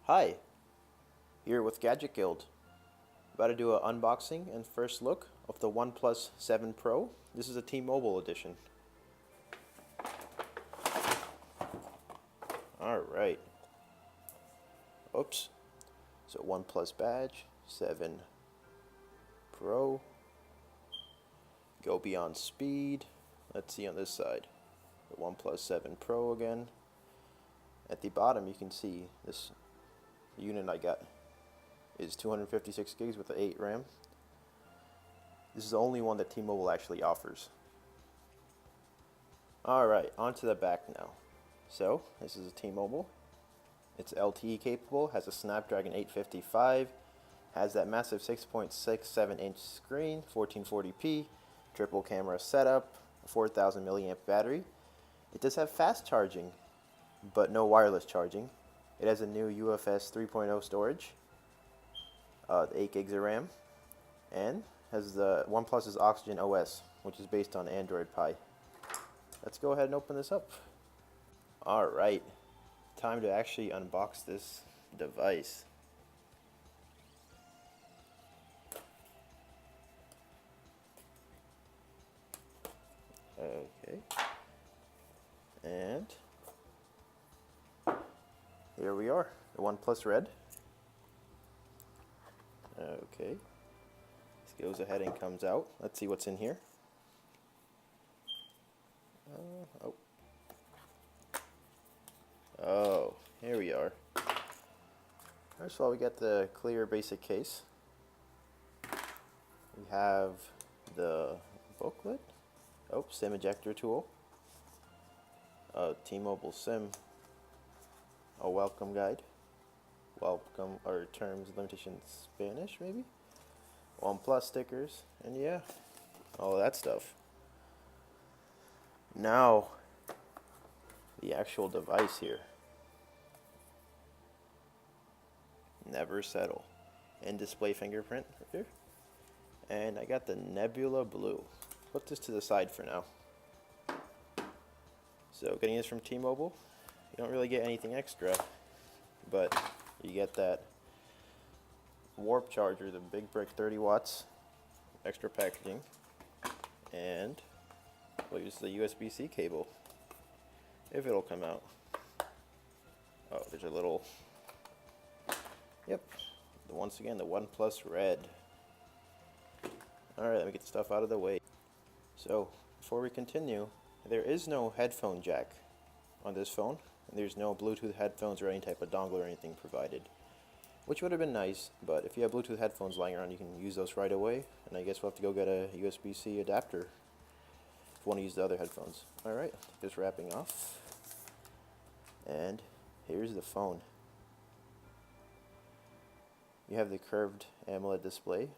Hi, here with Gadget Guild. About to do an unboxing and first look of the OnePlus 7 Pro. This is a T-Mobile edition. Alright. Oops. So OnePlus badge, 7 Pro. Go beyond speed. Let's see on this side. The OnePlus 7 Pro again. At the bottom you can see this unit I got is 256 gigs with an 8 RAM. This is the only one that T-Mobile actually offers. Alright, on to the back now. So, this is a T-Mobile. It's LTE capable, has a Snapdragon 855, has that massive 6.67 inch screen, 1440p, triple camera setup, a 4000 milliamp battery. It does have fast charging, but no wireless charging. It has a new UFS 3.0 storage, 8 gigs of RAM, and has the OnePlus's Oxygen OS, which is based on Android Pie. Let's go ahead and open this up. Alright, time to actually unbox this device. Okay, and here we are, the OnePlus Red. Okay, this goes ahead and comes out. Let's see what's in here. Oh, here we are. First of all, we got the clear basic case. We have the booklet. Oh, SIM ejector tool. T-Mobile SIM. A welcome guide. Welcome, or terms, limitations, Spanish maybe? OnePlus stickers, and yeah, all that stuff. Now, the actual device here. Never settle. In-display fingerprint right here. And I got the Nebula Blue. Put this to the side for now. So getting this from T-Mobile, you don't really get anything extra, but you get that warp charger, the big brick 30 watts, extra packaging, and we'll use the USB-C cable, if it'll come out. Oh, there's a little, yep, once again, the OnePlus Red. Alright, let me get the stuff out of the way. So, before we continue, there is no headphone jack on this phone, and there's no Bluetooth headphones or any type of dongle or anything provided, which would have been nice, but if you have Bluetooth headphones lying around, you can use those right away, and I guess we'll have to go get a USB-C adapter if you want to use the other headphones. Alright, just wrapping off, and here's the phone. You have the curved AMOLED display.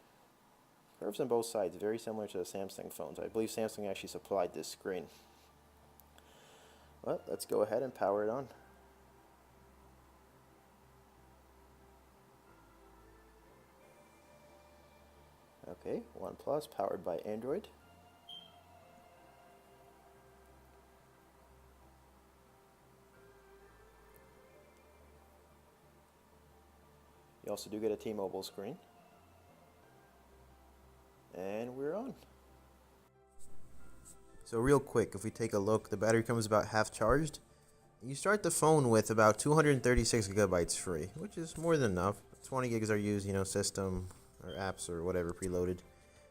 Curves on both sides, very similar to the Samsung phones. I believe Samsung actually supplied this screen. Well, let's go ahead and power it on. Okay, OnePlus powered by Android. You also do get a T-Mobile screen. And we're on. So real quick, if we take a look, the battery comes about half charged. You start the phone with about 236 gigabytes free, which is more than enough. 20 gigs are used, system or apps or whatever preloaded.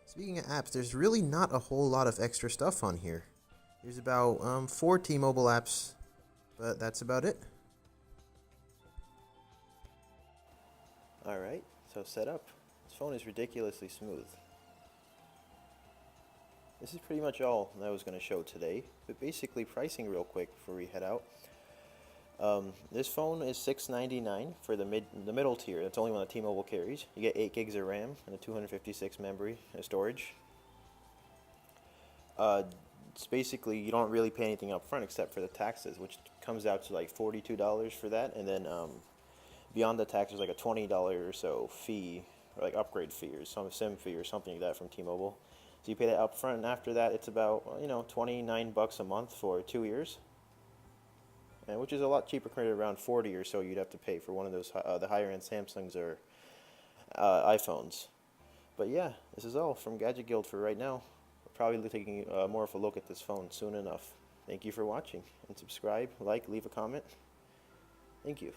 Speaking of apps, there's really not a whole lot of extra stuff on here. There's about 4 T-Mobile apps, but that's about it. Alright, so set up. This phone is ridiculously smooth. This is pretty much all that I was going to show today, but basically pricing real quick before we head out. This phone is $699 for the middle tier. That's the only one that T-Mobile carries. You get 8 gigs of RAM and a 256 memory storage. It's basically, you don't really pay anything up front except for the taxes, which comes out to like $42 for that, and then beyond the tax there's like a $20 or so fee, or like upgrade fee or some SIM fee or something like that from T-Mobile. So you pay that up front, and after that it's about, $29 a month for 2 years. and which is a lot cheaper compared to around 40 or so you'd have to pay for one of those the higher end Samsungs or iPhones. But yeah, this is all from Gadget Guild for right now. We're probably taking more of a look at this phone soon enough. Thank you for watching, and subscribe, like, leave a comment. Thank you.